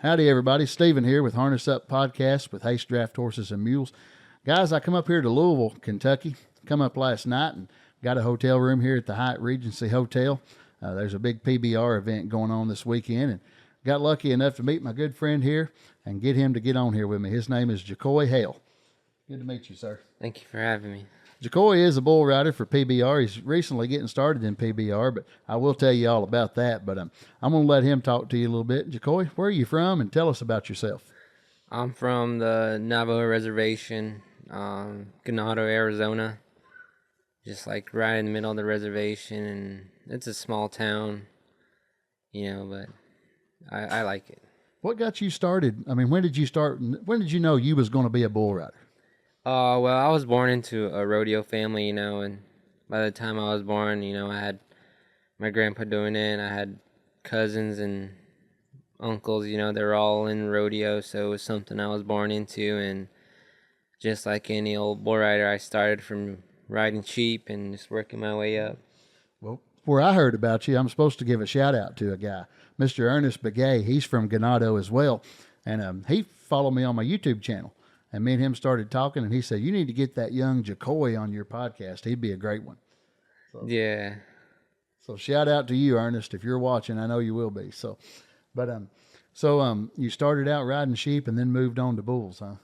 Howdy, everybody. Steven here with Harness Up Podcast with Haste Draft Horses and Mules. Guys, I come up here to Louisville, Kentucky. Come up last night and got a hotel room here at the Hyatt Regency Hotel. There's a big PBR event going on this weekend, and got lucky enough to meet my good friend here and get him to get on here with me. His name is JaCauy Hale. Good to meet you, sir. Thank you for having me. JaCauy is a bull rider for PBR. He's recently getting started in PBR, but I will tell you all about that. But I'm going to let him talk to you a little bit. JaCauy, where are you from, and tell us about yourself. I'm from the Navajo Reservation, Ganado, Arizona. Just like right in the middle of the reservation, and it's a small town, but I like it. What got you started? I mean, when did you start? When did you know you was going to be a bull rider? Well, I was born into a rodeo family, and by the time I was born, I had my grandpa doing it, and I had cousins and uncles, they were all in rodeo, so it was something I was born into, and just like any old bull rider, I started from riding sheep and just working my way up. Well, where I heard about you, I'm supposed to give a shout out to a guy, Mr. Ernest Begay. He's from Ganado as well, and he followed me on my YouTube channel. And me and him started talking, and he said, you need to get that young JaCauy on your podcast. He'd be a great one. Yeah. So shout out to you, Ernest, if you're watching. I know you will be. So you started out riding sheep and then moved on to bulls, huh?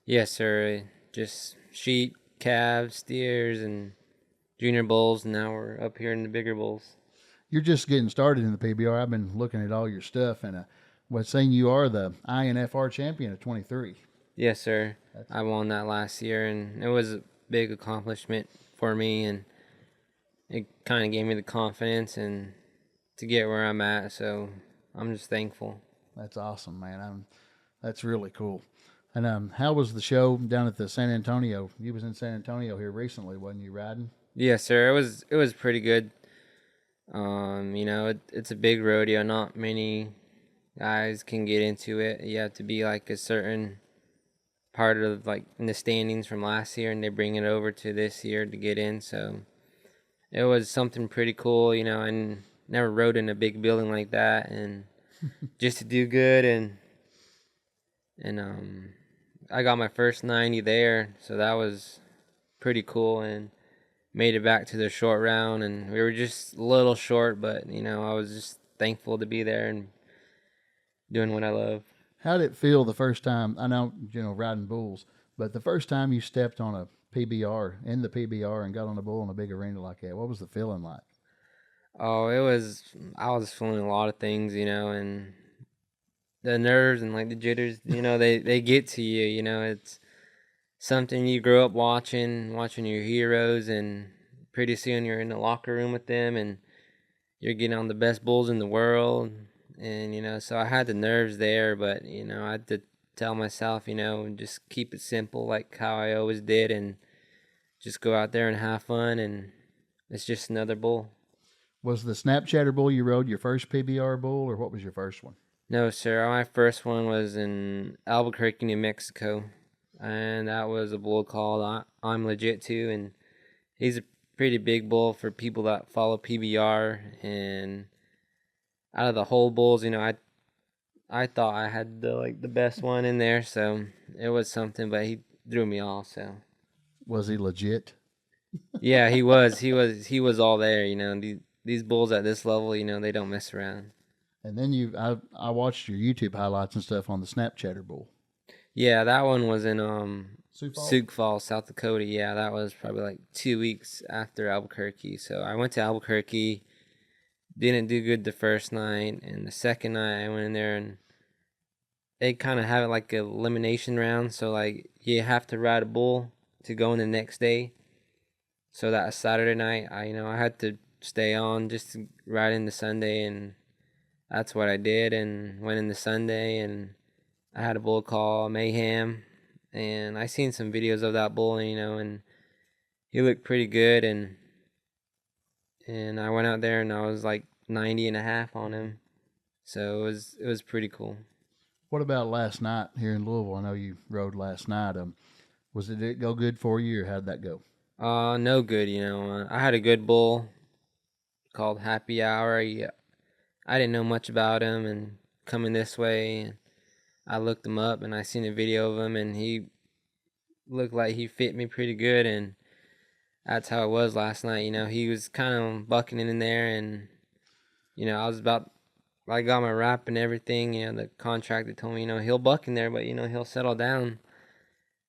Yes, sir. Just sheep, calves, steers, and junior bulls, and now we're up here in the bigger bulls. You're just getting started in the PBR. I've been looking at all your stuff, and saying you are the INFR champion of 23. Yes, sir. I won that last year, and it was a big accomplishment for me, and it kind of gave me the confidence and to get where I'm at, so I'm just thankful. That's awesome, man. That's really cool. And how was the show down at the San Antonio? You was in San Antonio here recently, wasn't you, riding? Yes, sir. It was pretty good. It's a big rodeo. Not many guys can get into it. You have to be like a certain part of like in the standings from last year, and they bring it over to this year to get in. So it was something pretty cool. I never rode in a big building like that, and just to do good, and I got my first 90 there, so that was pretty cool, and made it back to the short round, and we were just a little short, but I was just thankful to be there and doing what I love. How did it feel the first time? I know, riding bulls, but the first time you stepped on a PBR, in the PBR, and got on a bull in a big arena like that, what was the feeling like? Oh, I was feeling a lot of things, and the nerves and like the jitters, they get to you, it's something you grow up watching your heroes, and pretty soon you're in the locker room with them, and you're getting on the best bulls in the world. And, so I had the nerves there, but, I had to tell myself, just keep it simple like how I always did, and just go out there and have fun, and it's just another bull. Was the Snapchatter bull you rode your first PBR bull, or what was your first one? No, sir. My first one was in Albuquerque, New Mexico, and that was a bull called I'm Legit too, and he's a pretty big bull for people that follow PBR, and out of the whole bulls, I thought I had the best one in there, so it was something, but he threw me off. So was he legit? Yeah, he was. He was all there. These bulls at this level, they don't mess around. And then I watched your YouTube highlights and stuff on the Snapchatter bull. Yeah, that one was in Sioux Falls, South Dakota. Yeah, that was probably like 2 weeks after Albuquerque. So I went to Albuquerque. Didn't do good the first night, and the second night I went in there, and they kind of have it like a elimination round, so like you have to ride a bull to go in the next day. So that Saturday night, I had to stay on just to ride into Sunday, and that's what I did, and went into Sunday, and I had a bull called Mayhem, and I seen some videos of that bull, and he looked pretty good, and I went out there and I was like 90.5 on him. So it was pretty cool. What about last night here in Louisville? I know you rode last night. Did it go good for you, or how'd that go? No good, I had a good bull called Happy Hour. I didn't know much about him, and coming this way, I looked him up and I seen a video of him, and he looked like he fit me pretty good, and that's how it was last night. He was kind of bucking in there, and I got my wrap and everything. The contractor told me, he'll buck in there, but he'll settle down.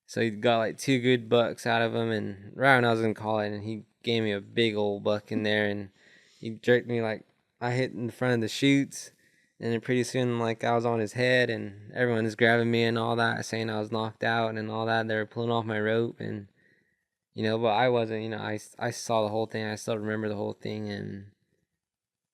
So he got like 2 good bucks out of him, and right when I was gonna call it, and he gave me a big old buck in there, and he jerked me like I hit in front of the chutes, and then pretty soon like I was on his head, and everyone was grabbing me and all that, saying I was knocked out and all that. They were pulling off my rope, and but I wasn't. I saw the whole thing. I still remember the whole thing, and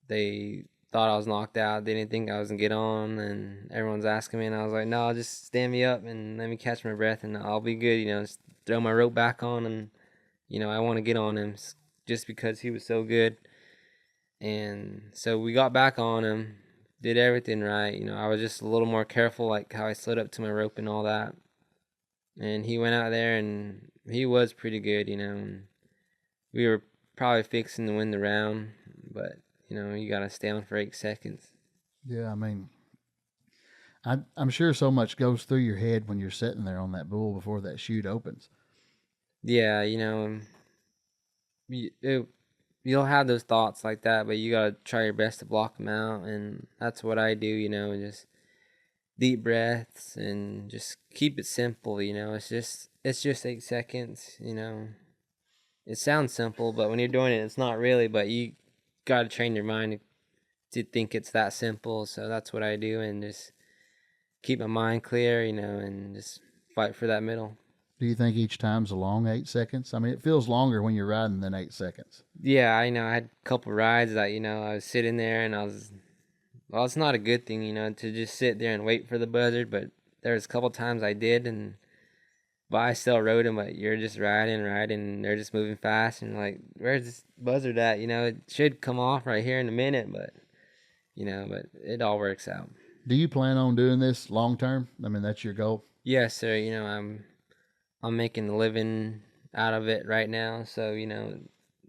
they thought I was knocked out. They didn't think I was gonna get on, and everyone's asking me, and I was like, no, just stand me up and let me catch my breath, and I'll be good. Just throw my rope back on, and I want to get on him just because he was so good. And so we got back on him, did everything right. I was just a little more careful, like how I slid up to my rope and all that. And he went out there, and he was pretty good. And we were probably fixing to win the round, but you got to stay on for 8 seconds. Yeah, I mean, I'm sure so much goes through your head when you're sitting there on that bull before that chute opens. Yeah, you'll have those thoughts like that, but you got to try your best to block them out, and that's what I do, and just deep breaths and just keep it simple, It's just 8 seconds, It sounds simple, but when you're doing it, it's not really, but you got to train your mind to think it's that simple. So that's what I do, and just keep my mind clear, and just fight for that middle. Do you think each time's a long 8 seconds? I mean, it feels longer when you're riding than 8 seconds. Yeah, I know. I had a couple rides that, I was sitting there and well, it's not a good thing, to just sit there and wait for the buzzard, but there was a couple times I did, but I still rode them, but you're just riding, and they're just moving fast, and like, where's this buzzard at? It should come off right here in a minute, but it all works out. Do you plan on doing this long term? I mean, that's your goal? Yes, sir. I'm making a living out of it right now, so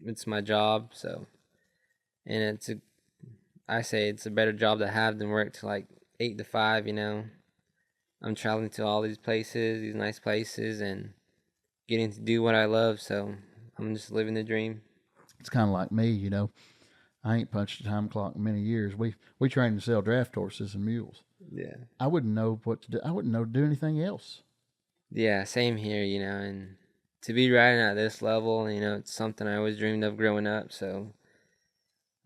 it's my job. So, and I say it's a better job to have than work to like 8 to 5. I'm traveling to all these places, these nice places, and getting to do what I love. So I'm just living the dream. It's kind of like me, I ain't punched a time clock in many years. We train to sell draft horses and mules. Yeah. I wouldn't know what to do. I wouldn't know to do anything else. Yeah, same here, and to be riding at this level, it's something I always dreamed of growing up. So,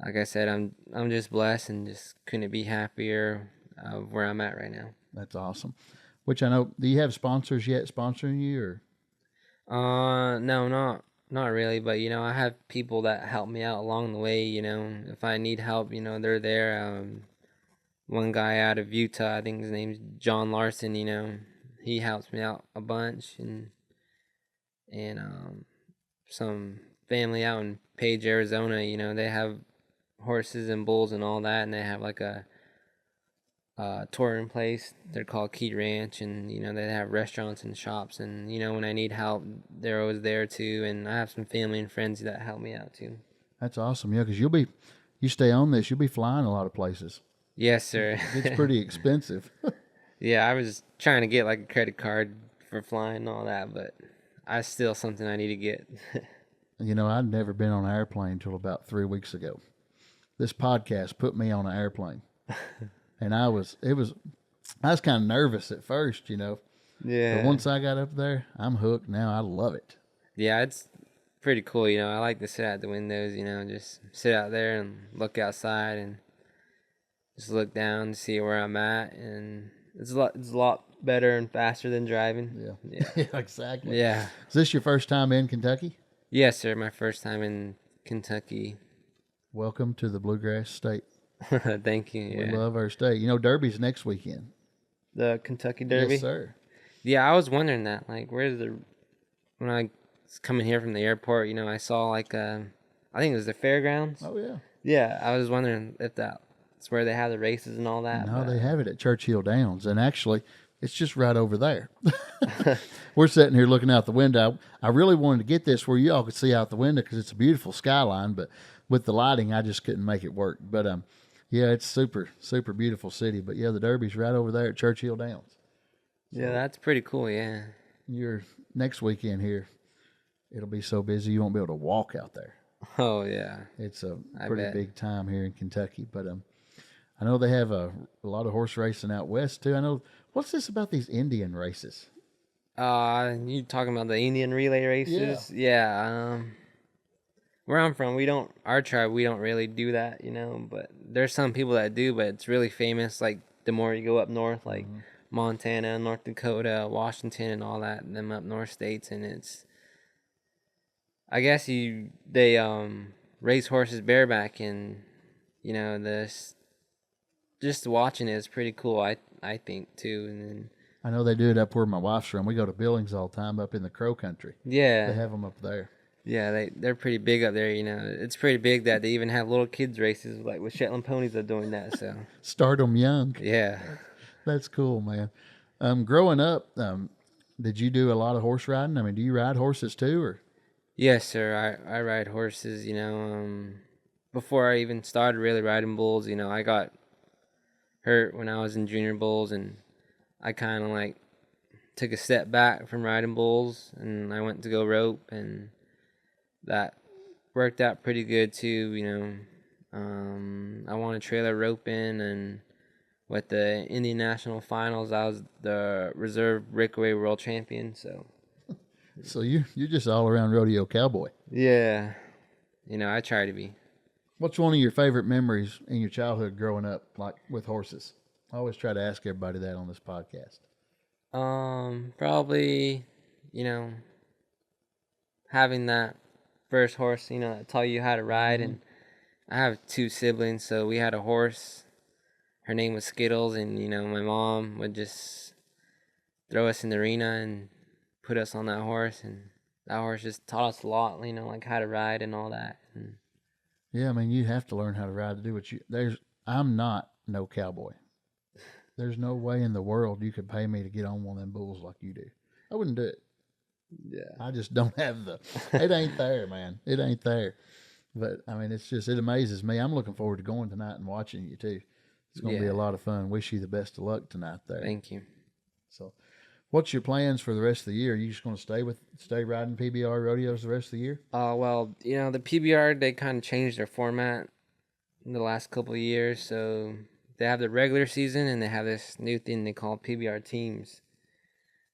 like I said, I'm just blessed and just couldn't be happier of where I'm at right now. That's awesome. Which I know, do you have sponsors yet sponsoring you, or? No, not really, but I have people that help me out along the way. If I need help, they're there. One guy out of Utah, I think his name's John Larson. He helps me out a bunch, and some family out in Page, Arizona. They have horses and bulls and all that, and they have like a touring place. They're called Key Ranch, and they have restaurants and shops, and when I need help, they're always there too. And I have some family and friends that help me out too. That's awesome. Yeah, because you stay on this, you'll be flying a lot of places. Yes, sir. It's pretty expensive. Yeah, I was trying to get like a credit card for flying and all that, but that's still something I need to get. I'd never been on an airplane until about 3 weeks ago. This podcast put me on an airplane. And I was kind of nervous at first, Yeah. But once I got up there, I'm hooked now. I love it. Yeah, it's pretty cool. I like to sit out the windows, just sit out there and look outside and just look down to see where I'm at. And it's a lot better and faster than driving. Yeah. Yeah, exactly. Yeah. Is this your first time in Kentucky? Yes, sir. My first time in Kentucky. Welcome to the Bluegrass State. Thank you. Yeah. We love our state. Derby's next weekend. The Kentucky Derby? Yes, sir. Yeah, I was wondering that. Like, when I was coming here from the airport, I saw like, I think it was the fairgrounds. Oh, yeah. Yeah, I was wondering if that's where they have the races and all that. No, they have it at Churchill Downs. And actually, it's just right over there. We're sitting here looking out the window. I really wanted to get this where you all could see out the window because it's a beautiful skyline, but with the lighting, I just couldn't make it work. But, yeah, it's super, super beautiful city. But, yeah, the Derby's right over there at Churchill Downs. Yeah, that's pretty cool. Yeah. Your next weekend here, it'll be so busy you won't be able to walk out there. Oh yeah. It's a I pretty bet. big time here in Kentucky, but I know they have a lot of horse racing out west too. I know what's this about these Indian races? You talking about the Indian relay Yeah. races? Yeah. Where I'm from, our tribe, we don't really do that, but there's some people that do, but it's really famous, like, the more you go up north, like Montana, North Dakota, Washington, and all that, them up north states, and I guess they race horses bareback, and, this, just watching it is pretty cool, I think, too, and then, I know they do it up where my wife's from. We go to Billings all the time up in the Crow Country. They yeah. have them up there. Yeah, they're pretty big up there. It's pretty big that they even have little kids races like with Shetland ponies are doing that. So Start them young. yeah, That's cool, man. Growing up, did you do a lot of horse riding? I mean, do you ride horses too, or? yes, sir. I ride horses. Before I even started really riding bulls, I got hurt when I was in junior bulls, and I kind of like took a step back from riding bulls, and I went to go rope, and that worked out pretty good too. I won a trailer roping, and with the Indian National Finals, I was the reserve breakaway world champion. So you're just all around rodeo cowboy. Yeah, I try to be. What's one of your favorite memories in your childhood growing up, like with horses? I always try to ask everybody that on this podcast. Probably, having that first horse, that taught you how to ride, and I have two siblings, so we had a horse. Her name was Skittles, and my mom would just throw us in the arena and put us on that horse, and that horse just taught us a lot, like how to ride and all that. And Yeah, I mean, you have to learn how to ride to do what you. I'm not no cowboy. There's no way in the world you could pay me to get on one of them bulls like you do. I wouldn't do it. yeah, I just don't have the. It ain't there, man. It ain't there. But I mean, it amazes me. I'm looking forward to going tonight and watching you too. It's going to be a lot of fun. Wish you the best of luck tonight there. Thank you. So, what's your plans for the rest of the year? Are you just going to stay riding PBR rodeos the rest of the year? Well, the PBR, they kind of changed their format in the last couple of years. So they have the regular season, and they have this new thing they call PBR teams.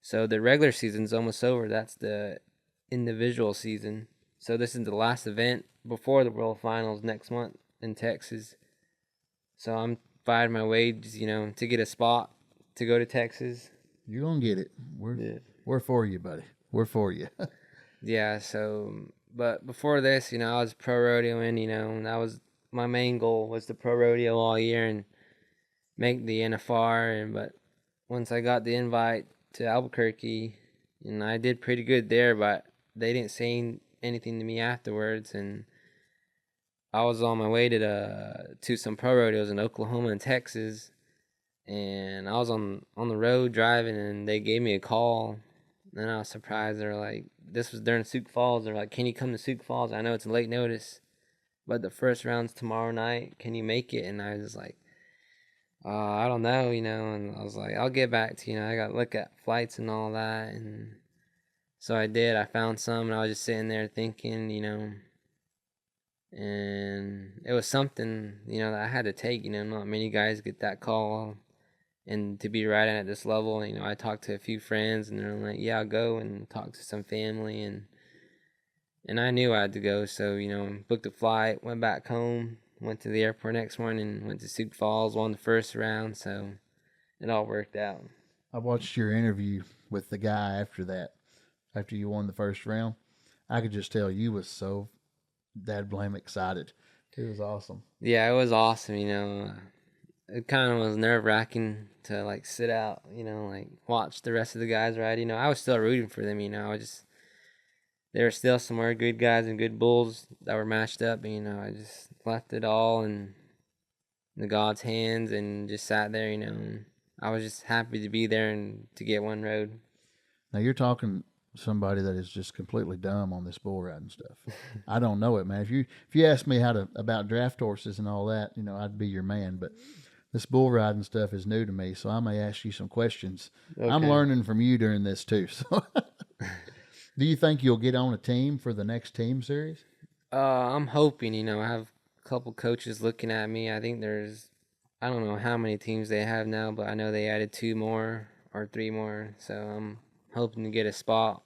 So the regular season's almost over. That's the individual season. So this is the last event before the World Finals next month in Texas. So I'm fighting my way, to get a spot to go to Texas. You're gonna get it. We're for you, buddy. We're for you. Yeah. So, but before this, I was pro rodeoing. And that was my main goal, was to pro rodeo all year and make the NFR. But once I got the invite to Albuquerque, and I did pretty good there, but they didn't say anything to me afterwards, and I was on my way to some pro rodeos in Oklahoma and Texas, and I was on the road driving, and they gave me a call, and I was surprised. They're like, this was during Sioux Falls. They're like, can you come to Sioux Falls? I know it's late notice, but the first round's tomorrow night. Can you make it? And I was like, I don't know, and I was like, I'll get back to you. I got to look at flights and all that, and so I did. I found some, and I was just sitting there thinking, and it was something, that I had to take. Not many guys get that call, and to be riding at this level, I talked to a few friends, and they're like, yeah, I'll go, and talk to some family, and I knew I had to go, so, booked a flight, went back home, went to the airport next morning, went to Sioux Falls, won the first round, so it all worked out. I watched your interview with the guy after that, after you won the first round. I could just tell you was so dad blame excited. It was awesome. Yeah, it was awesome, It kind of was nerve-wracking to, like, sit out, like, watch the rest of the guys ride. I was still rooting for them, there were still some more good guys and good bulls that were matched up, and, I just left it all in the God's hands and just sat there, and I was just happy to be there and to get one road. Now, you're talking somebody that is just completely dumb on this bull riding stuff. I don't know it, man. If you ask me about draft horses and all that, I'd be your man. But This bull riding stuff is new to me, so I may ask you some questions. Okay. I'm learning from you during this too. So, do you think you'll get on a team for the next team series? I'm hoping, I have a couple coaches looking at me. I think I don't know how many teams they have now, but I know they added 2 more or 3 more. So I'm hoping to get a spot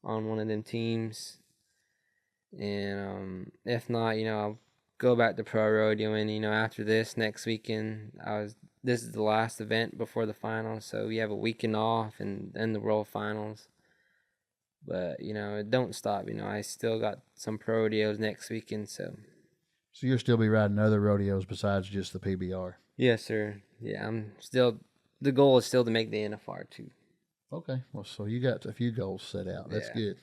on one of them teams. And if not, I'll go back to pro rodeoing. After this next weekend, this is the last event before the finals, so we have a weekend off and then the world finals. But it don't stop. I still got some pro rodeos next weekend, so. So you'll still be riding other rodeos besides just the PBR? Yes, sir. Yeah, I'm still. The goal is still to make the NFR too. Okay, well, so you got a few goals set out. That's Yeah. good.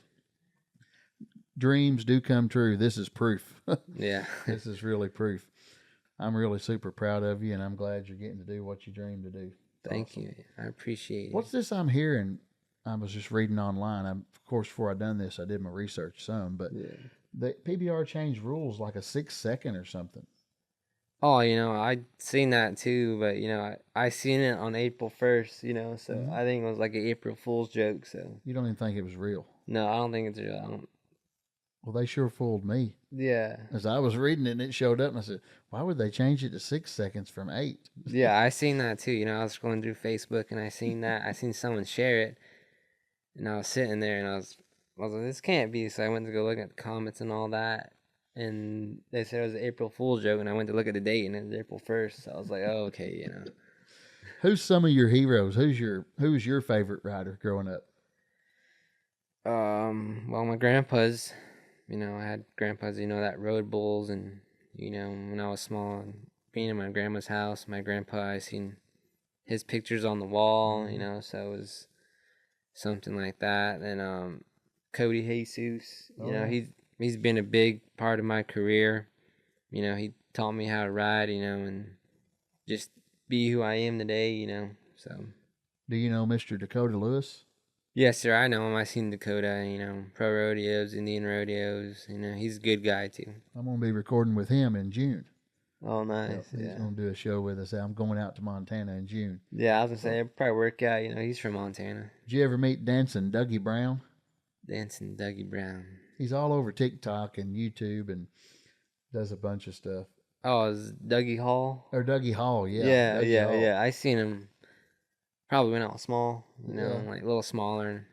Dreams do come true. This is proof. Yeah. This is really proof. I'm really super proud of you, and I'm glad you're getting to do what you dreamed to do. Thank you. I appreciate it. What's this I'm hearing? I was just reading online. Of course, before I done this, I did my research some, but the PBR changed rules like a 6-second or something. Oh, I seen that too, but I seen it on April 1st, so I think it was like an April Fool's joke. So You don't even think it was real? no, I don't think it's real. I don't. Well, they sure fooled me. Yeah. As I was reading it, and it showed up, and I said, "Why would they change it to 6 seconds from 8?" Yeah, I seen that too. I was scrolling through Facebook and I seen that. I seen someone share it, and I was sitting there and I was like, this can't be. So I went to go look at the comments and all that, and they said it was an April Fool's joke, and I went to look at the date and it was April 1st. So I was like, oh, okay, Who's some of your heroes? Who's your favorite rider growing up? Well, my grandpa's. I had grandpas, that rode bulls, and when I was small, and being in my grandma's house, my grandpa, I seen his pictures on the wall, so it was something like that. And Cody Jesus, he's been a big part of my career. He taught me how to ride, and just be who I am today, so. Do you know Mr. Dakota Lewis? Yes, sir. I know him. I seen Dakota, pro rodeos, Indian rodeos. He's a good guy too. I'm going to be recording with him in June. Oh, nice. He's going to do a show with us. I'm going out to Montana in June. Yeah, I was going to say, it'd probably work out. He's from Montana. Did you ever meet Dancing Dougie Brown? Dancing Dougie Brown. He's all over TikTok and YouTube and does a bunch of stuff. Oh, is Dougie Hall? Or Dougie Hall, yeah. Yeah. I seen him probably when I was small, like a little smaller.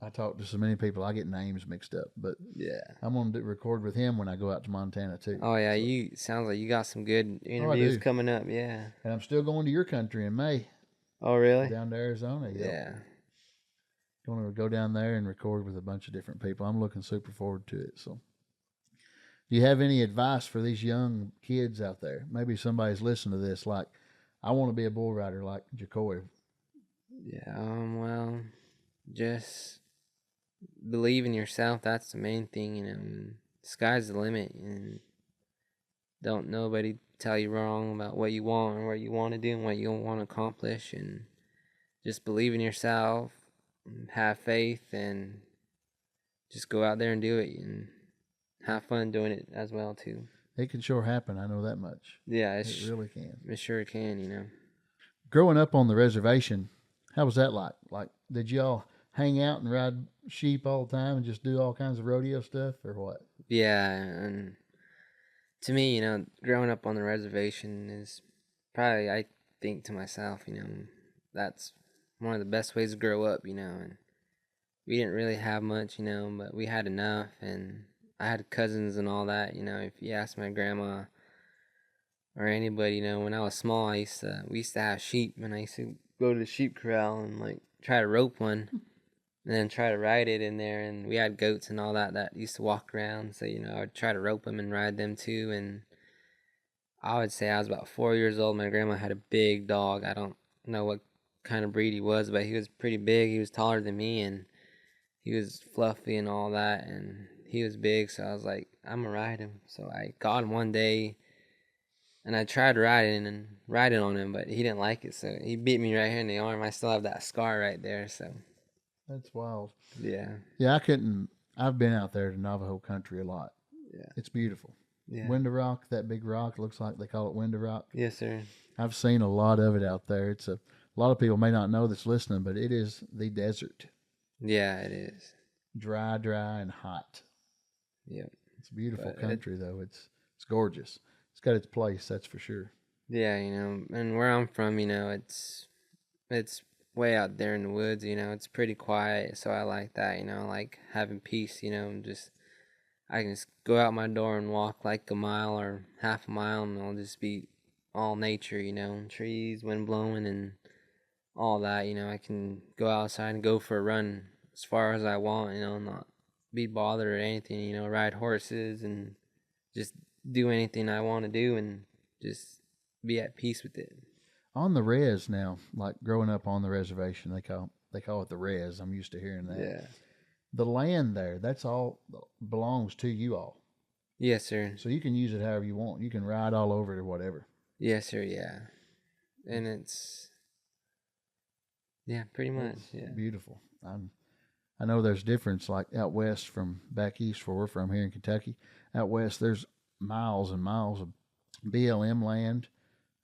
I talk to so many people, I get names mixed up. But yeah, I'm going to record with him when I go out to Montana too. Oh yeah, sounds like you got some good interviews coming up. Yeah, and I'm still going to your country in May. Oh really? Down to Arizona. Yeah. Going to go down there and record with a bunch of different people. I'm looking super forward to it. So, do you have any advice for these young kids out there? Maybe somebody's listening to this, like, I want to be a bull rider like JaCauy. Yeah. Well, just believe in yourself. That's the main thing. And sky's the limit. And don't nobody tell you wrong about what you want or what you want to do and what you want to accomplish. And just believe in yourself. Have faith and just go out there and do it and have fun doing it as well too. It can sure happen. I know that much. Yeah, it really can. It sure can. Growing up on the reservation, how was that like? Like, did y'all hang out and ride sheep all the time and just do all kinds of rodeo stuff, or what? Yeah, and to me, growing up on the reservation is probably, I think to myself, that's one of the best ways to grow up, and we didn't really have much, but we had enough, and I had cousins and all that, if you ask my grandma or anybody, when I was small, we used to have sheep, and I used to go to the sheep corral and, like, try to rope one, and then try to ride it in there, and we had goats and all that used to walk around, so, I would try to rope them and ride them too, and I would say I was about 4 years old. My grandma had a big dog. I don't know what kind of breed he was, but he was pretty big. He was taller than me, and he was fluffy and all that, and he was big, so I was like, I'm gonna ride him. So I got him one day, and I tried riding on him, but he didn't like it, so he beat me right here in the arm. I still have that scar right there, so. That's wild. Yeah. Yeah, I've been out there to Navajo country a lot. Yeah. It's beautiful. Yeah. Window Rock, that big rock, looks like they call it Window Rock. Yes, sir. I've seen a lot of it out there. A lot of people may not know that's listening, but it is the desert. Yeah, it is. Dry, and hot. Yep. It's a beautiful country, though. It's gorgeous. It's got its place, that's for sure. Yeah, and where I'm from, it's way out there in the woods. It's pretty quiet, so I like that. Like having peace. Just I can just go out my door and walk like a mile or half a mile, and it'll just be all nature. Trees, wind blowing, and all that. I can go outside and go for a run as far as I want. Not be bothered or anything. Ride horses and just do anything I want to do and just be at peace with it. On the res now, like growing up on the reservation, they call it the res. I'm used to hearing that. Yeah. The land there, that's all belongs to you all. Yes, sir. So you can use it however you want. You can ride all over it or whatever. Yes, sir. Yeah. And pretty much. Yeah. Beautiful. I know there's difference like out west from back east where we're from here in Kentucky. Out west, there's miles and miles of BLM land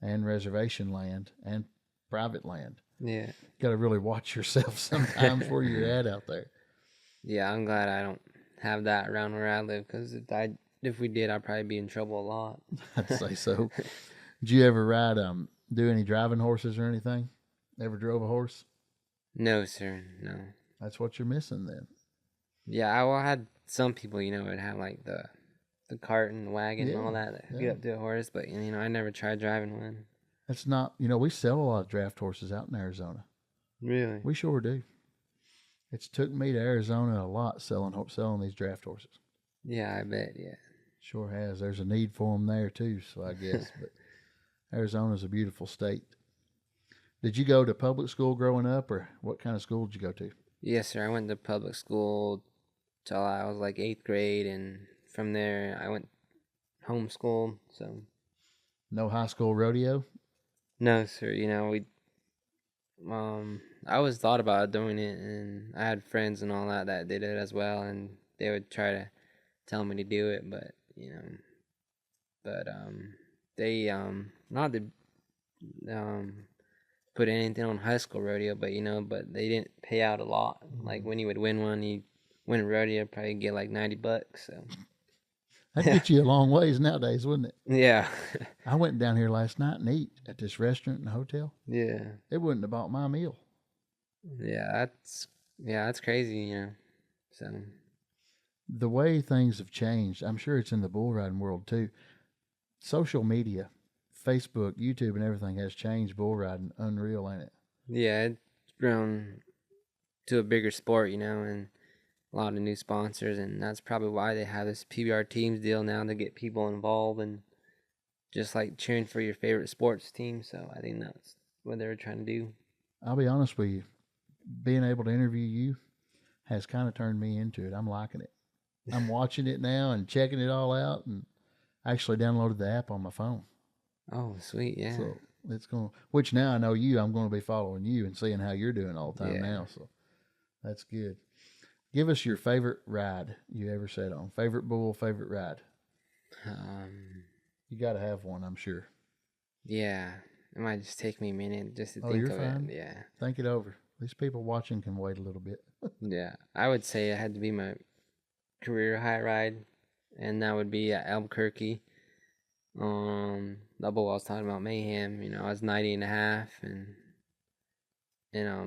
and reservation land and private land. Yeah. Got to really watch yourself sometimes where you're at out there. Yeah, I'm glad I don't have that around where I live, because if we did, I'd probably be in trouble a lot. I'd say so. Did you ever ride do any driving horses or anything? Ever drove a horse? No, sir. No. That's what you're missing then. Yeah, I had some people, would have like the cart and the wagon and all that get up to a horse, but I never tried driving one. That's not, we sell a lot of draft horses out in Arizona. Really? We sure do. It's took me to Arizona a lot selling these draft horses. Yeah, I bet. Yeah. Sure has. There's a need for them there too, so I guess. But Arizona's a beautiful state. Did you go to public school growing up, or what kind of school did you go to? Yes, sir. I went to public school till I was like 8th grade, and from there I went homeschooled. So. No high school rodeo? No, sir. I always thought about doing it, and I had friends and all that did it as well, and they would try to tell me to do it, but they not to put anything on high school rodeo, but they didn't pay out a lot. Like when you would win one, you win a rodeo, probably get like $90. So that'd get you a long ways nowadays, wouldn't it? Yeah. I went down here last night and ate at this restaurant and hotel. Yeah. It wouldn't have bought my meal. Yeah, that's crazy, So the way things have changed, I'm sure it's in the bull riding world too. Social media, Facebook, YouTube, and everything has changed bull riding. Unreal, ain't it? Yeah, it's grown to a bigger sport, and a lot of new sponsors, and that's probably why they have this PBR teams deal now to get people involved and just like cheering for your favorite sports team. So I think that's what they were trying to do. I'll be honest with you. Being able to interview you has kind of turned me into it. I'm liking it. I'm watching it now and checking it all out, and I actually downloaded the app on my phone. Oh, sweet, yeah. So it's which now I know you, I'm going to be following you and seeing how you're doing all the time now. So that's good. Give us your favorite ride you ever sat on. Favorite bull, favorite ride. You got to have one, I'm sure. Yeah, it might just take me a minute just to Oh, think you're of fine. it. Yeah. Think it over. These people watching can wait a little bit. Yeah, I would say it had to be my career high ride, and that would be at Albuquerque. The bull I was talking about, Mayhem. I was 90 and a half, and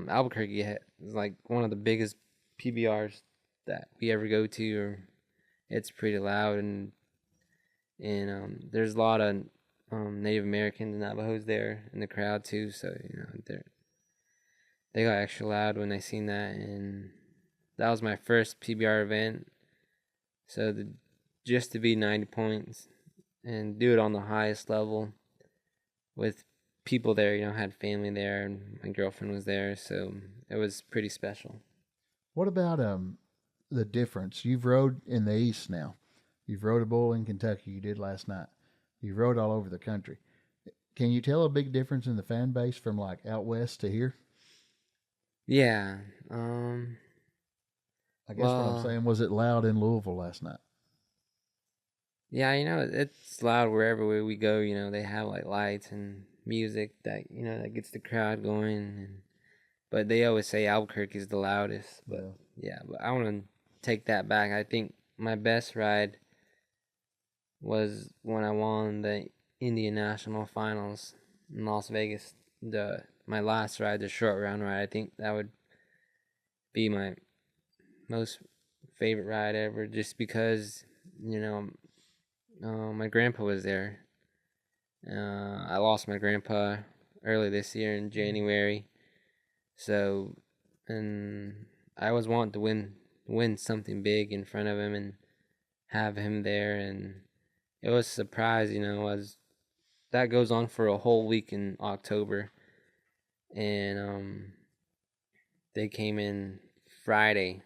Albuquerque is like one of the biggest PBRs that we ever go to. Or it's pretty loud, and there's a lot of Native Americans and Navajos there in the crowd too. So they got extra loud when I seen that, and that was my first PBR event. So just to be 90 points and do it on the highest level with people there, I had family there, and my girlfriend was there, so it was pretty special. What about the difference? You've rode in the East now. You've rode a bull in Kentucky. You did last night. You've rode all over the country. Can you tell a big difference in the fan base from like out west to here? Yeah. I guess what I'm saying, was it loud in Louisville last night? Yeah, it's loud wherever we go. They have like lights and music that that gets the crowd going. But they always say Albuquerque's the loudest. But Yeah. yeah, but I want to take that back. I think my best ride was when I won the Indian National Finals in Las Vegas. My last ride, the short round ride. I think that would be my most favorite ride ever, just because you know my grandpa was there. I lost my grandpa early this year in January, so and I was wanting to win something big in front of him and have him there, and it was a surprise. Was that goes on for a whole week in October, and they came in Friday.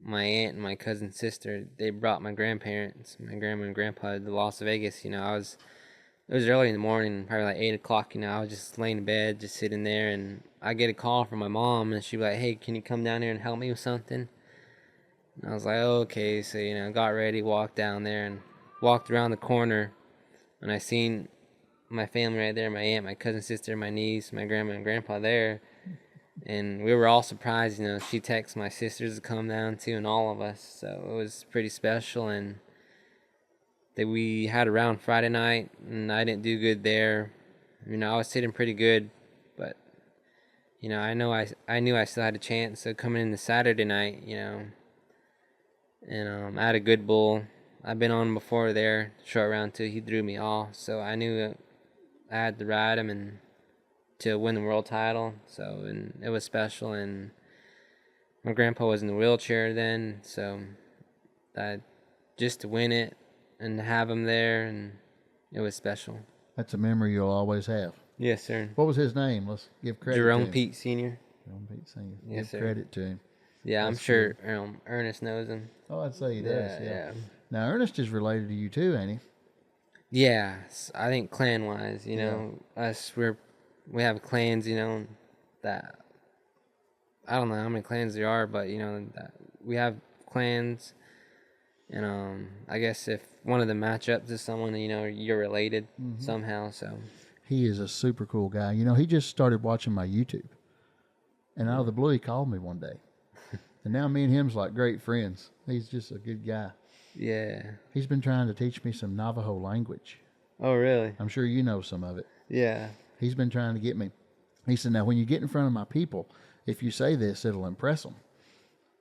My aunt and my cousin's sister, they brought my grandparents, my grandma and grandpa, to Las Vegas. It was early in the morning, probably like 8 o'clock. I was just laying in bed, just sitting there, and I get a call from my mom, and she'd be like, "Hey, can you come down here and help me with something?" And I was like, "Okay." So got ready, walked down there, and walked around the corner, and I seen my family right there, my aunt, my cousin, sister, my niece, my grandma and grandpa there. And we were all surprised. She texted my sisters to come down too, and all of us. So it was pretty special. And that we had a round Friday night, and I didn't do good there. I was sitting pretty good, but I knew I still had a chance. So coming into Saturday night, and I had a good bull. I've been on before there, short round too. He threw me off, so I knew I had to ride him and to win the world title. So and it was special. And my grandpa was in the wheelchair then, so that just to win it and have him there, and it was special. That's a memory you'll always have. Yes, sir. What was his name? Let's give credit to Jerome him. Pete Sr. Jerome Pete Sr. Yes, Give sir. credit to him. Yeah, I'm That's sure good. Ernest knows him. Oh, I'd say he does. Yeah. Yeah. Now Ernest is related to you too, ain't he? Yeah, I think clan wise, Yeah. us we have clans, that I don't know how many clans there are, but that we have clans. And I guess if one of them match up to someone, you're related somehow. So He is a super cool guy. He just started watching my YouTube, and out of the blue, he called me one day, and now me and him's like great friends. He's just a good guy. yeah. He's been trying to teach me some Navajo language. Oh, really? I'm sure you know some of it. Yeah. He's been trying to get me. He said, "Now, when you get in front of my people, if you say this, it'll impress them."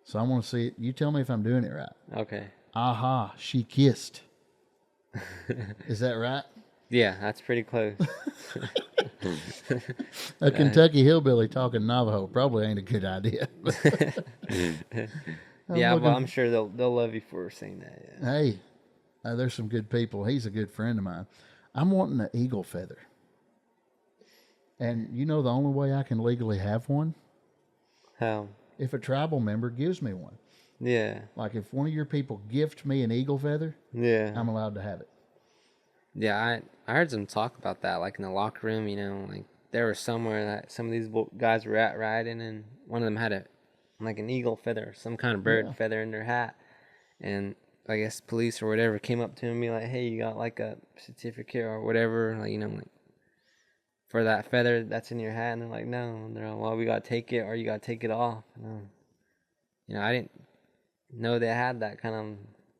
So I want to see it. You tell me if I'm doing it right. Okay. Aha, she kissed. Is that right? Yeah, that's pretty close. A Kentucky hillbilly talking Navajo probably ain't a good idea. Yeah, looking- but I'm sure they'll love you for saying that. Yeah. Hey, there's some good people. He's a good friend of mine. I'm wanting an eagle feather. And the only way I can legally have one? How? If a tribal member gives me one. Yeah. Like if one of your people gift me an eagle feather, Yeah. I'm allowed to have it. Yeah, I heard some talk about that, like in the locker room. Like there was somewhere that some of these guys were at riding, and one of them had like an eagle feather, some kind of bird feather in their hat, and I guess police or whatever came up to him and be like, "Hey, you got like a certificate or whatever, like like for that feather that's in your hat?" And they're like, "No." And they're like, "Well, we gotta take it, or you gotta take it off." I didn't know they had that kind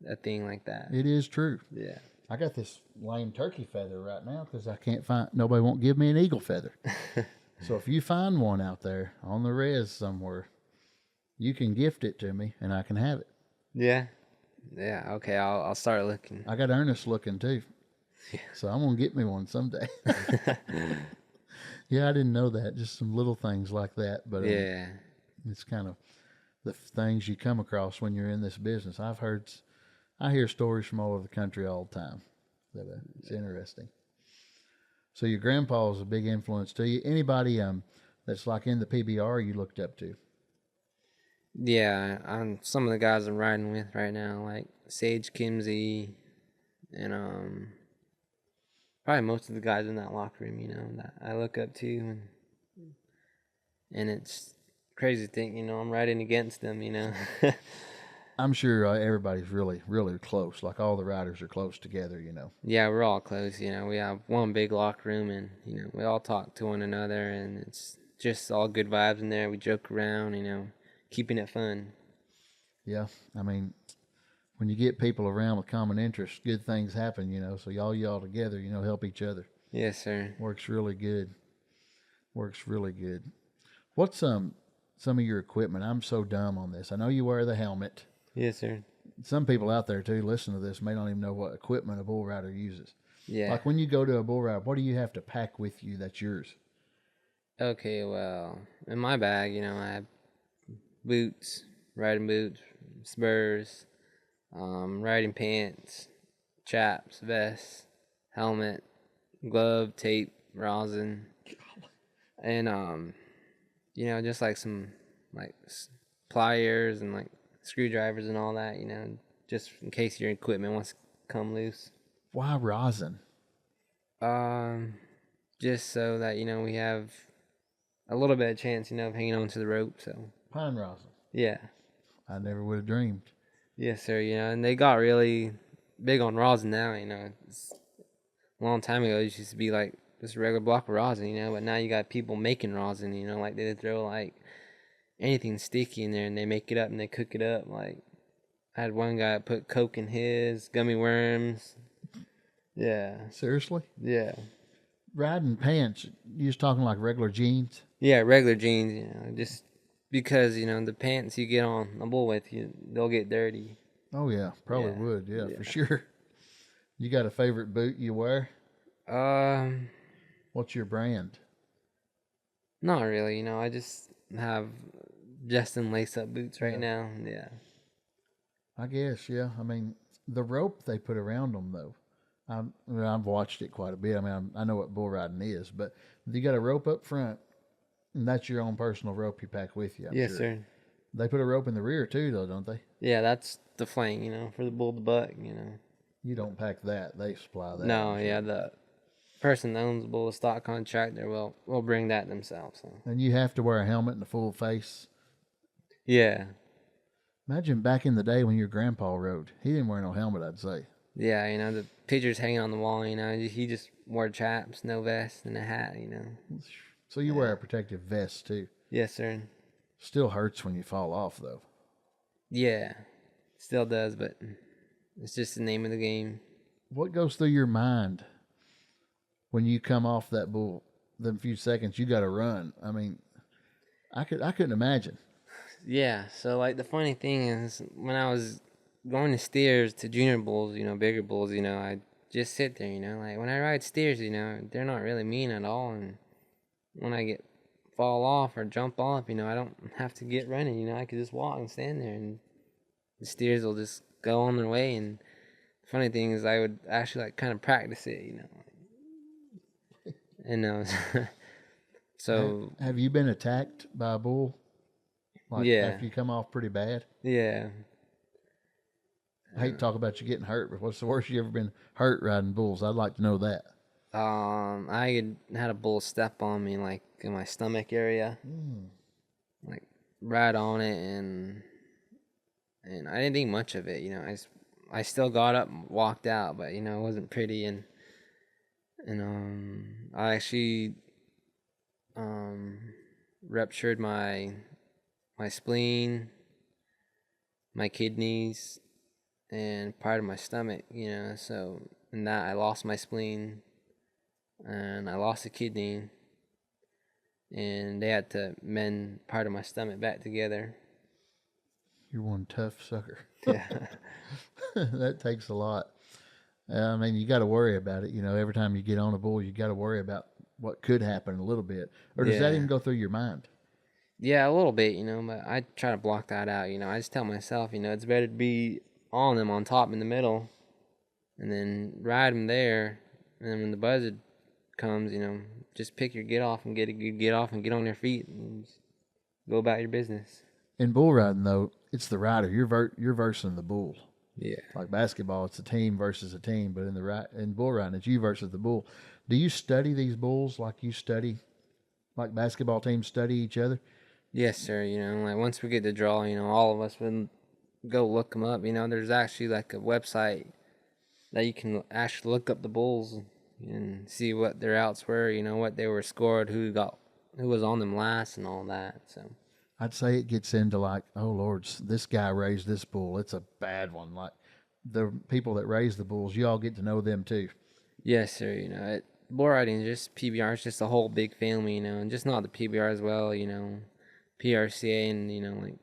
of a thing like that. It is true. Yeah. I got this lame turkey feather right now because I can't find, nobody won't give me an eagle feather. So if you find one out there on the res somewhere, you can gift it to me and I can have it. Yeah. Yeah. Okay. I'll start looking. I got Ernest looking too. Yeah. So I'm going to get me one someday. Yeah, I didn't know that. Just some little things like that. But Yeah. it's kind of the things you come across when you're in this business. I hear stories from all over the country all the time. It's interesting. So your grandpa was a big influence to you. Anybody that's like in the PBR you looked up to? Yeah. Some of the guys I'm riding with right now, like Sage Kimsey, and probably most of the guys in that locker room, that I look up to, and it's crazy to think, I'm riding against them, I'm sure everybody's really, really close. Like all the riders are close together, you know. Yeah, we're all close. We have one big locker room, and we all talk to one another, and it's just all good vibes in there. We joke around, keeping it fun. Yeah, I mean, when you get people around with common interests, good things happen, you know. So y'all together, you know, help each other. Yes, sir. Works really good. Works really good. What's some of your equipment? I'm so dumb on this. I know you wear the helmet. Yes, sir. Some people out there too listen to this may not even know what equipment a bull rider uses. Yeah. Like when you go to a bull ride, what do you have to pack with you that's yours? Okay, well, in my bag, I have boots, riding boots, spurs, riding pants, chaps, vest, helmet, glove, tape, rosin, and just like some like pliers and like screwdrivers and all that, just in case your equipment wants to come loose. Why rosin? Just so that we have a little bit of chance, of hanging on to the rope. So Pine rosin. yeah. I never would have dreamed. Yes, sir. And they got really big on rosin now. It's a long time ago, it used to be like just a regular block of rosin, but now you got people making rosin, like they throw like anything sticky in there and they make it up and they cook it up. Like I had one guy put Coke in his, gummy worms. Yeah. Seriously? Yeah. Riding pants, you just talking like regular jeans? Yeah, regular jeans, just because, the pants you get on a bull with, they'll get dirty. Oh, yeah, probably would. Yeah, for sure. You got a favorite boot you wear? What's your brand? Not really, I just have Justin lace-up boots right now. Yeah. I guess, yeah. I mean, the rope they put around them, though. I've watched it quite a bit. I mean, I know what bull riding is, but you got a rope up front, and that's your own personal rope you pack with you. I'm yes, sure. sir. They put a rope in the rear too, though, don't they? Yeah, that's the flank, for the bull to buck, You don't pack that; they supply that. No, yeah, the person that owns the bull, the stock contractor, will bring that themselves. So. And you have to wear a helmet and a full face. Yeah. Imagine back in the day when your grandpa rode. He didn't wear no helmet, I'd say. Yeah, the pictures hanging on the wall, he just wore chaps, no vest, and a hat, So you wear a protective vest too. Yes, sir. Still hurts when you fall off, though. Yeah, still does, but it's just the name of the game. What goes through your mind when you come off that bull? The few seconds you got to run. I mean, I couldn't imagine. Yeah. So like the funny thing is, when I was going to steers to junior bulls, bigger bulls, I just sit there, like when I ride steers, they're not really mean at all, and when I fall off or jump off, I don't have to get running, I could just walk and stand there, and the steers will just go on their way. And the funny thing is, I would actually like kind of practice it, and so have you been attacked by a bull? Like after you come off pretty bad? Yeah. I hate to talk about you getting hurt, but what's the worst you ever been hurt riding bulls? I'd like to know that. I had a bull step on me, like in my stomach area, like right on it, and I didn't think much of it. I still got up and walked out, but it wasn't pretty, and I actually ruptured my spleen, my kidneys, and part of my stomach, so in that I lost my spleen and I lost a kidney, and they had to mend part of my stomach back together. You're one tough sucker. Yeah. That takes a lot. I mean, you got to worry about it. Every time you get on a bull, you got to worry about what could happen a little bit. Or does that even go through your mind? Yeah, a little bit, but I try to block that out. I just tell myself, it's better to be on them on top in the middle and then ride them there. And then when the buzzard comes, just pick your get off and get a good get off and get on your feet and just go about your business. In bull riding, though, it's the rider. You're versing the bull. Yeah. Like basketball, it's a team versus a team, but in bull riding, it's you versus the bull. Do you study these bulls like basketball teams study each other? Yes, sir. Like once we get the draw, all of us would go look them up. There's actually like a website that you can actually look up the bulls and see what their outs were. What they were scored, who was on them last, and all that. So I'd say it gets into like, oh Lord, this guy raised this bull. It's a bad one. Like the people that raise the bulls, you all get to know them too. yes, sir. Bull riding, just PBR is just a whole big family. And just not the PBR as well. PRCA, and like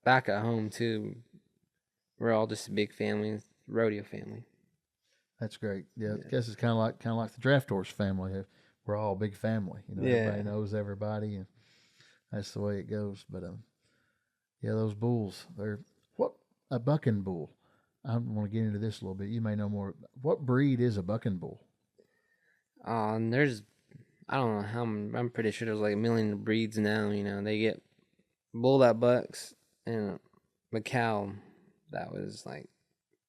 back at home too. We're all just a big family, rodeo family. That's great. Yeah, I guess it's kind of like the draft horse family. We're all a big family. Everybody knows everybody, and that's the way it goes. But yeah, those bulls. They're what a bucking bull. I want to get into this a little bit. You may know more. What breed is a bucking bull? There's, I don't know how, I'm pretty sure there's like a million breeds now. They get bull that bucks and a cow that was like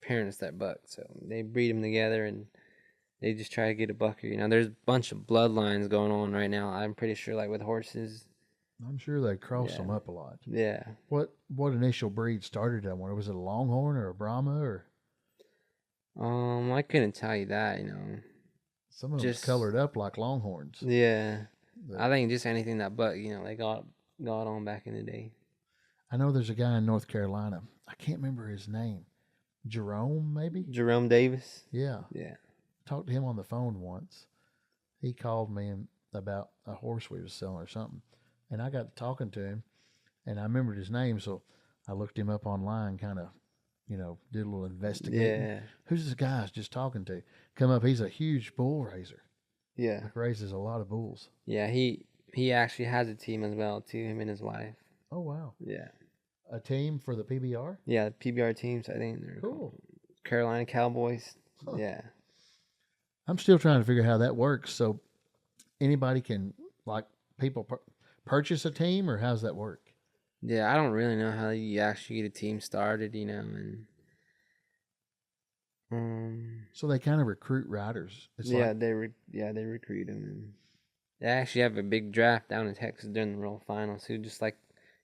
parents that buck. So they breed them together and they just try to get a bucker. There's a bunch of bloodlines going on right now. I'm pretty sure, like with horses. I'm sure they cross them up a lot. Yeah. What initial breed started that one? Was it a Longhorn or a Brahma or? I couldn't tell you that. Some of them colored up like Longhorns. Yeah. I think just anything that buck, they got on back in the day. I know there's a guy in North Carolina. I can't remember his name. Jerome, maybe? Jerome Davis? Yeah. Yeah. Talked to him on the phone once. He called me about a horse we was selling or something. And I got to talking to him, and I remembered his name, so I looked him up online, kind of, did a little investigating. Yeah. Who's this guy I was just talking to? Come up, he's a huge bull raiser. Yeah. Like raises a lot of bulls. Yeah, he actually has a team as well, too, him and his wife. Oh, wow. Yeah. A team for the PBR? Yeah, the PBR teams, I think they're cool. Carolina Cowboys. Huh. Yeah. I'm still trying to figure out how that works. So anybody can, like, people purchase a team, or how's that work? Yeah, I don't really know how you actually get a team started, and so they kind of recruit riders. They recruit them, and they actually have a big draft down in Texas during the World Finals, too, just like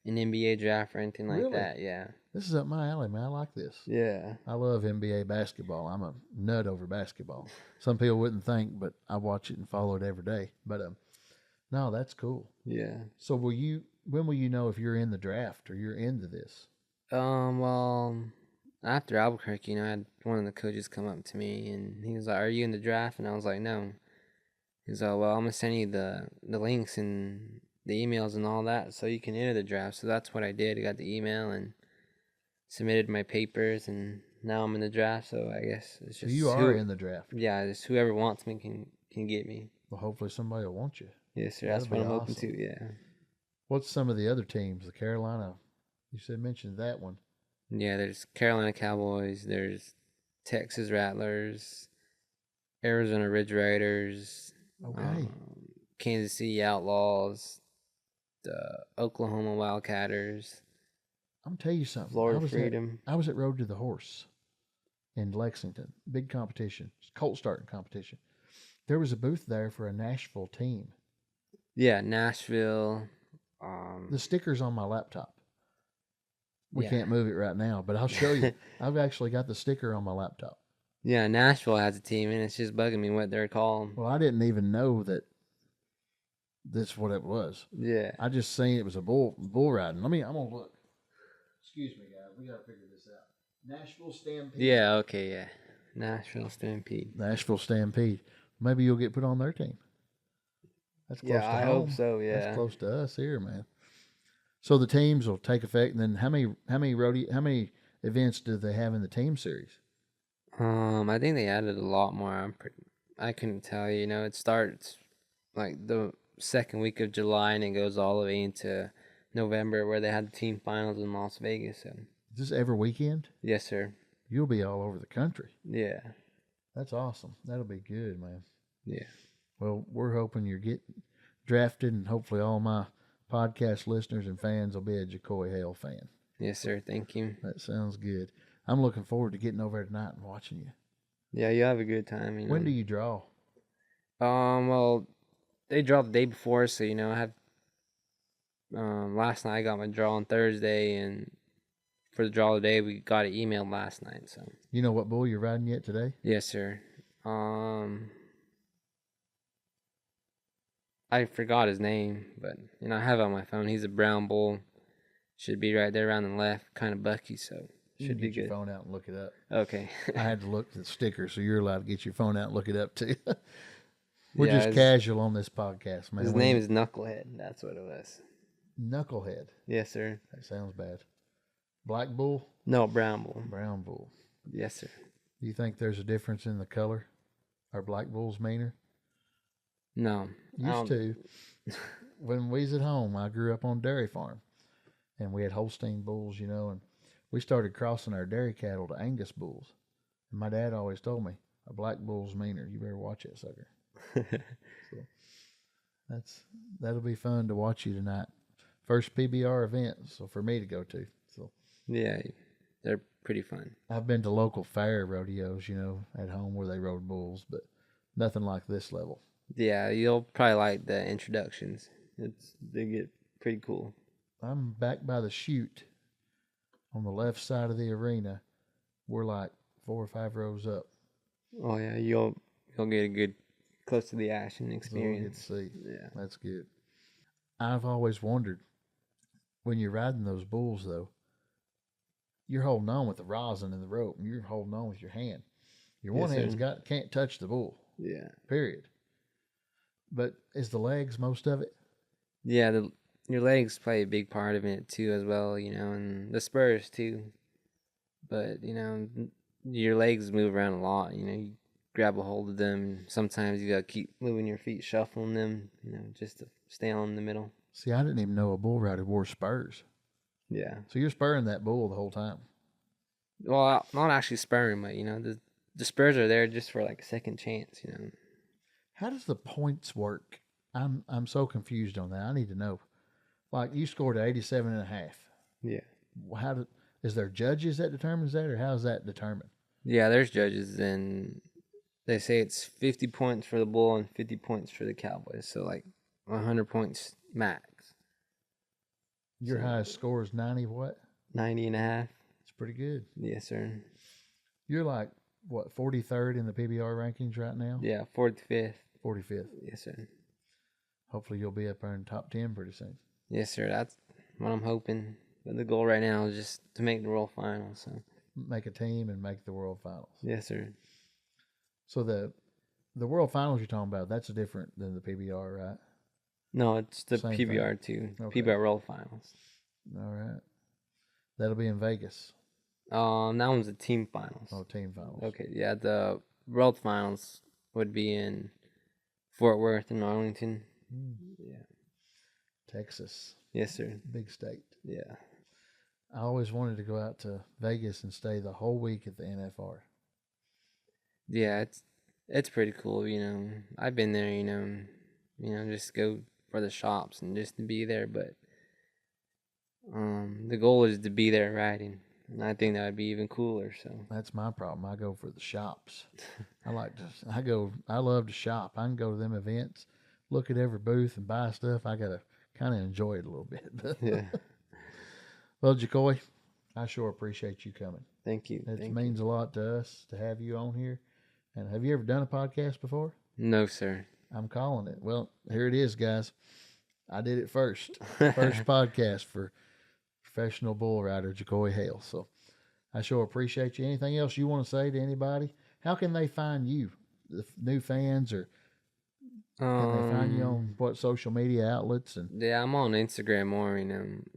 an NBA draft or anything like that. Yeah. This is up my alley, man. I like this. Yeah. I love NBA basketball. I'm a nut over basketball. Some people wouldn't think, but I watch it and follow it every day. But no, that's cool. Yeah. So when will you know if you're in the draft or you're into this? Well, after Albuquerque, I had one of the coaches come up to me and he was like, "Are you in the draft?" And I was like, "No." He's like, "Well, I'm gonna send you the links and the emails and all that so you can enter the draft." So that's what I did. I got the email and submitted my papers, and now I'm in the draft. So I guess it's just you are in the draft. Yeah, just whoever wants me can get me. Well, hopefully somebody will want you. Yes, sir. That's what I'm hoping to. Yeah. What's some of the other teams? The Carolina, you mentioned that one. Yeah, there's Carolina Cowboys. There's Texas Rattlers, Arizona Ridge Riders. Okay. Kansas City Outlaws, the Oklahoma Wildcatters. I'm tell you something. Florida Freedom. I was at Road to the Horse in Lexington. Big competition. Colt starting competition. There was a booth there for a Nashville team. Yeah, Nashville. The sticker's on my laptop. We can't move it right now, but I'll show you. I've actually got the sticker on my laptop. Yeah, Nashville has a team, and it's just bugging me what they're called. Well, I didn't even know that that's what it was. Yeah. I just seen it was a bull riding. I'm gonna look. Excuse me, guys. We gotta figure this out. Nashville Stampede. Yeah. Okay. Yeah. Nashville Stampede. Nashville Stampede. Maybe you'll get put on their team. That's close to home. I hope so. Yeah. That's close to us here, man. So the teams will take effect, and then how many events do they have in the team series? I think they added a lot more. I couldn't tell you. It starts like the second week of July and it goes all the way into November, where they had the team finals in Las Vegas. So. Is this every weekend? Yes, sir. You'll be all over the country. Yeah. That's awesome. That'll be good, man. Yeah. Well, we're hoping you're getting drafted, and hopefully all my podcast listeners and fans will be a JaCauy Hale fan. Yes, sir. Thank you. That sounds good. I'm looking forward to getting over there tonight and watching you. Yeah, you have a good time. When do you draw? Well, they draw the day before, so I have. Last night I got my draw on Thursday, and for the draw today. We got it emailed last night. So You know what bull you're riding yet today? yes, sir. I forgot his name, but I have it on my phone. He's a brown bull. Should be right there around the left, kind of bucky, so You should can be get your good. phone out and look it up. Okay. I had to look at the sticker, so you're allowed to get your phone out and look it up too. We're Yeah, just casual on this podcast, man. His name is Knucklehead. That's what it was. Knucklehead. Yes, sir. That sounds bad. Black bull? No, brown bull. Brown bull. Yes, sir. Do you think there's a difference in the color? Are black bulls meaner? No. Used to. When we was at home, I grew up on a dairy farm, and we had Holstein bulls, and we started crossing our dairy cattle to Angus bulls. And my dad always told me, a black bull's meaner. You better watch that sucker. So that'll be fun to watch you tonight. First PBR event, so for me to go to. So yeah, they're pretty fun. I've been to local fair rodeos, at home where they rode bulls, but nothing like this level. Yeah, you'll probably like the introductions. They get pretty cool. I'm back by the chute on the left side of the arena. We're like 4 or 5 rows up. Oh yeah, you'll get a good close to the action experience. So get to see. Yeah, That's good. I've always wondered, when you're riding those bulls though, you're holding on with the rosin and the rope, and you're holding on with your hand. Your one hand's can't touch the bull. Yeah. Period. But is the legs most of it? Yeah, your legs play a big part of it too, as well. And the spurs too. But your legs move around a lot. You grab a hold of them. Sometimes you gotta keep moving your feet, shuffling them. Just to stay on in the middle. See, I didn't even know a bull rider wore spurs. Yeah. So you're spurring that bull the whole time. Well, not actually spurring, but the spurs are there just for like a second chance. How does the points work? I'm so confused on that. I need to know. Like, you scored 87.5. Yeah. Is there judges that determines that, or how is that determined? Yeah, there's judges, and they say it's 50 points for the bull and 50 points for the Cowboys. So like 100 points max. Your highest score is 90 what? 90.5. It's pretty good. Yes, sir. You're like, what, 43rd in the PBR rankings right now? Yeah, 45th. 45th. Yes, sir. Hopefully you'll be up there in the top 10 pretty soon. Yes, sir. That's what I'm hoping. But the goal right now is just to make the World Finals. So make a team and make the World Finals. Yes, sir. So the World Finals you're talking about, that's different than the PBR, right? No, it's the Same PBR thing. too. Okay. PBR World Finals. All right. That'll be in Vegas. That one's the team finals. Oh, team finals. Okay, yeah, the World Finals would be in Fort Worth and Arlington. Yeah. Texas. Yes, sir. Big state. Yeah. I always wanted to go out to Vegas and stay the whole week at the NFR. Yeah, it's pretty cool, I've been there, just go for the shops and just to be there, but the goal is to be there riding. And I think that would be even cooler, so. That's my problem. I go for the shops. I love to shop. I can go to them events, look at every booth and buy stuff. I got to kind of enjoy it a little bit. Yeah. Well, JaCauy, I sure appreciate you coming. Thank you. It means a lot to us to have you on here. And have you ever done a podcast before? No, sir. I'm calling it. Well, here it is, guys. I did it first. First podcast for professional bull rider JaCauy Hale. So I sure appreciate you. Anything else you want to say to anybody? How can they find you? The new fans, or can they find you on what social media outlets? And yeah, I'm on Instagram more,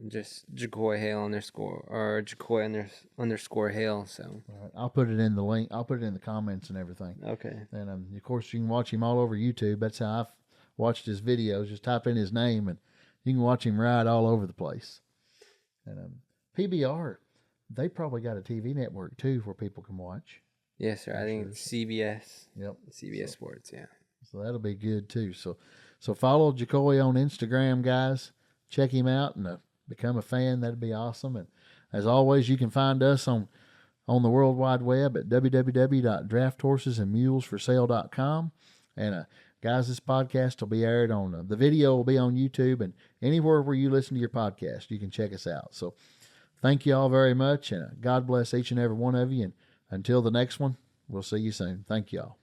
just JaCauy Hale _ or JaCauy _ Hale. So all right, I'll put it in the link. I'll put it in the comments and everything. Okay. And of course, you can watch him all over YouTube. That's how I've watched his videos. Just type in his name, and you can watch him ride all over the place. And PBR, they probably got a TV network too where people can watch. Yes, sir. I think it's CBS. Yep. CBS Sports, yeah. So that'll be good too. So follow JaCauy on Instagram, guys. Check him out and become a fan. That'd be awesome. And as always, you can find us on the World Wide Web at www.drafthorsesandsmulesforsale.com. And guys, this podcast will be aired on the video will be on YouTube and anywhere where you listen to your podcast, you can check us out. So Thank you all very much, and God bless each and every one of you. And until the next one, we'll see you soon. Thank you all.